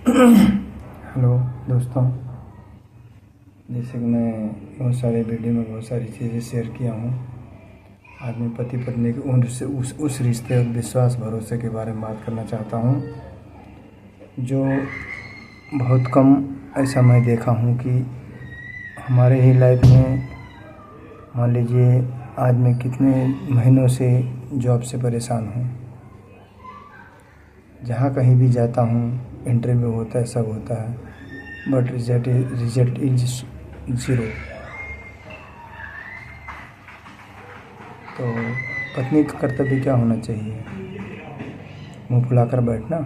Hello दोस्तों, जैसे कि मैं बहुत सारे वीडियो में बहुत सारी चीज़ें शेयर किया हूँ। आज मैं पति पत्नी के उस रिश्ते और विश्वास भरोसे के बारे में बात करना चाहता हूँ, जो बहुत कम ऐसा मैं देखा हूँ कि हमारे ही लाइफ में, मान लीजिए आज मैं कितने महीनों से जॉब से परेशान हूँ। जहाँ कहीं भी जाता हूँ, इंटरव्यू होता है, सब होता है, बट रिजल्ट इज ज़ीरो। तो पत्नी का कर्तव्य क्या होना चाहिए? मुंह फुलाकर बैठना?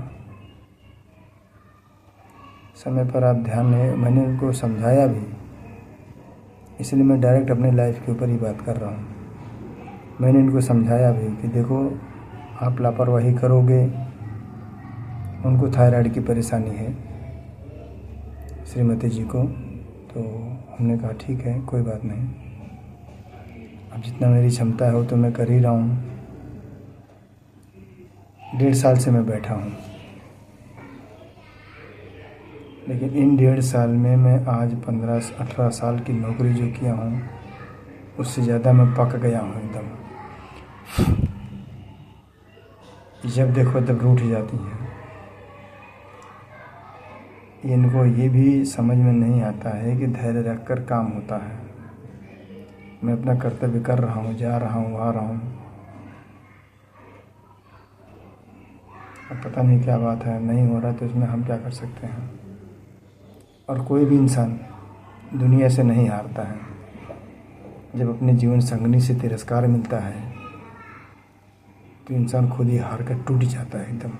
समय पर आप ध्यान नहीं। मैंने उनको समझाया भी, इसलिए मैं डायरेक्ट अपने लाइफ के ऊपर ही बात कर रहा हूँ। मैंने इनको समझाया भी कि देखो, आप लापरवाही करोगे। उनको थायराइड की परेशानी है, श्रीमती जी को। तो हमने कहा ठीक है, कोई बात नहीं, अब जितना मेरी क्षमता है वो तो मैं कर ही रहा हूँ। 1.5 साल से मैं बैठा हूँ, लेकिन इन 1.5 साल में मैं आज 15-18 साल की नौकरी जो किया हूँ, उससे ज़्यादा मैं पक गया हूँ एकदम। जब देखो तब रूठ जाती हैं। इनको ये भी समझ में नहीं आता है कि धैर्य रखकर काम होता है। मैं अपना कर्तव्य कर रहा हूँ, जा रहा हूँ, आ रहा हूँ, अब पता नहीं क्या बात है, नहीं हो रहा, तो इसमें हम क्या कर सकते हैं। और कोई भी इंसान दुनिया से नहीं हारता है। जब अपने जीवन संगनी से तिरस्कार मिलता है तो इंसान खुद ही हार कर टूट जाता है एकदम।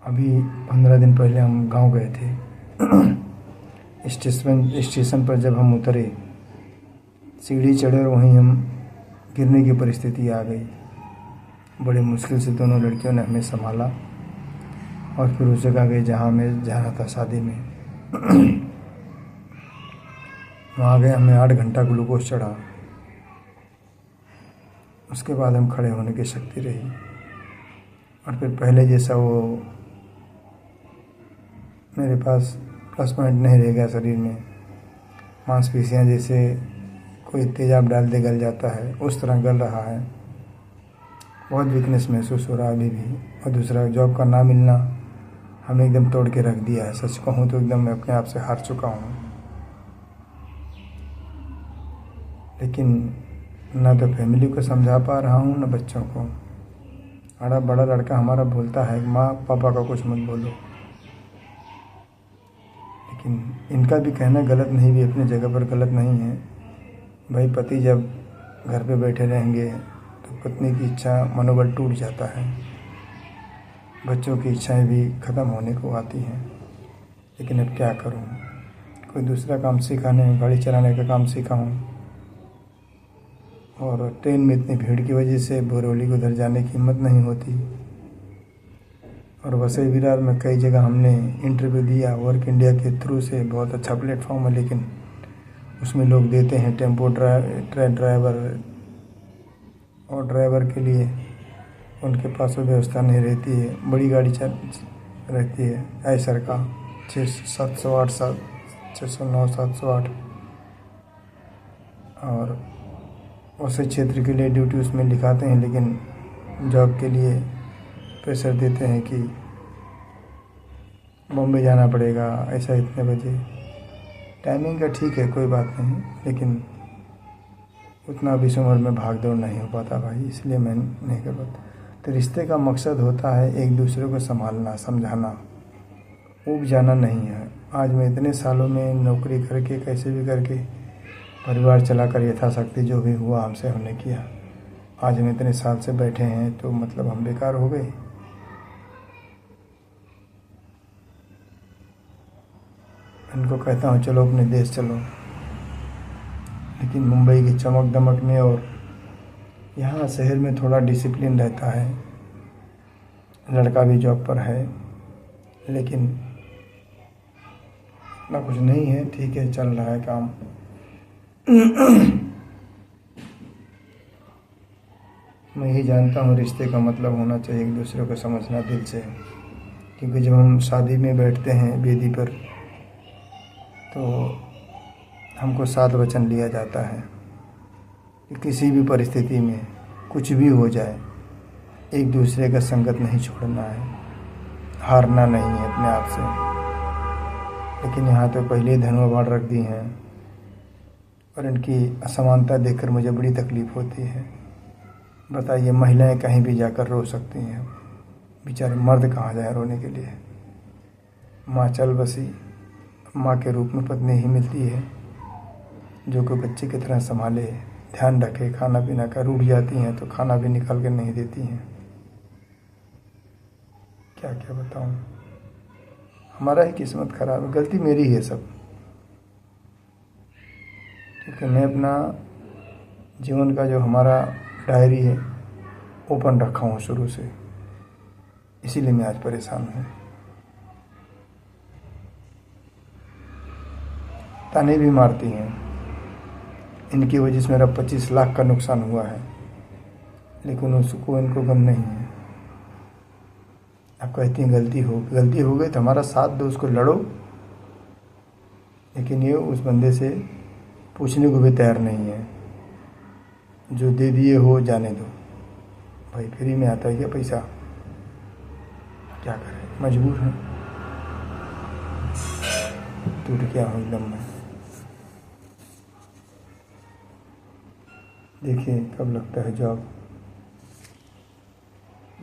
अभी 15 दिन पहले हम गांव गए थे। स्टेशन पर जब हम उतरे, सीढ़ी चढ़े और वहीं हम गिरने की परिस्थिति आ गई। बड़ी मुश्किल से दोनों लड़कियों ने हमें संभाला और फिर उस जगह गए जहाँ मैं जा रहा था शादी में। वहाँ गए, हमें 8 घंटा ग्लूकोज चढ़ा। उसके बाद हम खड़े होने की शक्ति रही, और फिर पहले जैसा वो मेरे पास प्लस पॉइंट नहीं रह गया शरीर में। मांसपेशियाँ जैसे कोई तेजाब डाल दे गल जाता है, उस तरह गल रहा है। बहुत वीकनेस महसूस हो रहा है अभी भी। और दूसरा, जॉब का ना मिलना हमें एकदम तोड़ के रख दिया है। सच कहूँ तो एकदम मैं अपने आप से हार चुका हूँ। लेकिन ना तो फैमिली को समझा पा रहा हूँ, ना बच्चों को। बड़ा लड़का हमारा बोलता है, माँ पापा का कुछ मत बोलो। लेकिन इनका भी कहना गलत नहीं, भी अपनी जगह पर गलत नहीं है। भाई, पति जब घर पे बैठे रहेंगे तो पत्नी की इच्छा, मनोबल टूट जाता है। बच्चों की इच्छाएं भी ख़त्म होने को आती हैं। लेकिन अब क्या करूं, कोई दूसरा काम सीखा नहीं। गाड़ी चलाने का काम सीखा हूं, और ट्रेन में इतनी भीड़ की वजह से बोरवली को उधर जाने की हिम्मत नहीं होती। और वसई विरार में कई जगह हमने इंटरव्यू दिया, वर्क इंडिया के थ्रू से। बहुत अच्छा प्लेटफॉर्म है, लेकिन उसमें लोग देते हैं टेम्पो ड्राइवर, और ड्राइवर के लिए उनके पास वो व्यवस्था नहीं रहती है। बड़ी गाड़ी रहती है ऐसर का 708 609 708, और उसी क्षेत्र के लिए ड्यूटी उसमें लिखाते हैं, लेकिन जॉब के लिए प्रेशर देते हैं कि बॉम्बे जाना पड़ेगा ऐसा इतने बजे। टाइमिंग का ठीक है, कोई बात नहीं, लेकिन उतना अभी इस उम्र में भाग दौड़ नहीं हो पाता भाई, इसलिए मैं नहीं कर पाता। तो रिश्ते का मकसद होता है एक दूसरे को संभालना, समझाना, ऊब जाना नहीं है। आज मैं इतने सालों में नौकरी करके, कैसे भी करके परिवार चलाकर यथाशक्ति जो भी हुआ हमसे हमने किया। आज हम इतने साल से बैठे हैं, तो मतलब हम बेकार हो गए। इनको कहता हूँ चलो अपने देश चलो, लेकिन मुंबई की चमक दमक में और यहाँ शहर में थोड़ा डिसिप्लिन रहता है। लड़का भी जॉब पर है, लेकिन इतना कुछ नहीं है। ठीक है, चल रहा है काम। मैं ही जानता हूँ रिश्ते का मतलब होना चाहिए एक दूसरे को समझना दिल से। क्योंकि जब हम शादी में बैठते हैं वेदी पर तो हमको 7 वचन लिया जाता है कि किसी भी परिस्थिति में कुछ भी हो जाए एक दूसरे का संगत नहीं छोड़ना है, हारना नहीं है अपने आप से। लेकिन यहाँ तो पहले ही धर्मवाद रख दी हैं और इनकी असमानता देखकर मुझे बड़ी तकलीफ़ होती है। बताइए, महिलाएं कहीं भी जाकर रो सकती हैं, बेचारे मर्द कहाँ जाए रोने के लिए। माँ चल बसी, माँ के रूप में पत्नी ही मिलती है जो कि बच्चे की तरह संभाले, ध्यान रखे, खाना पीना का। रूठ जाती हैं तो खाना भी निकाल के नहीं देती हैं। क्या क्या बताऊँ, हमारा ही किस्मत खराब है, गलती मेरी है सब। क्योंकि मैं अपना जीवन का जो हमारा डायरी है ओपन रखा हूँ शुरू से, इसीलिए मैं आज परेशान हूँ। ताने भी मारती हैं, इनकी वजह से मेरा 25 लाख का नुकसान हुआ है, लेकिन उसको इनको गम नहीं है। आप कहती हैं गलती हो गई तो हमारा साथ दो, उसको लड़ो। लेकिन ये उस बंदे से पूछने को भी तैयार नहीं है। जो दे दिए हो जाने दो भाई, फ्री में आता है क्या पैसा? क्या करें, मजबूर हैं। टूट गया हूँ एकदम मैं। देखिए कब लगता है जॉब।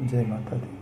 जय माता दी।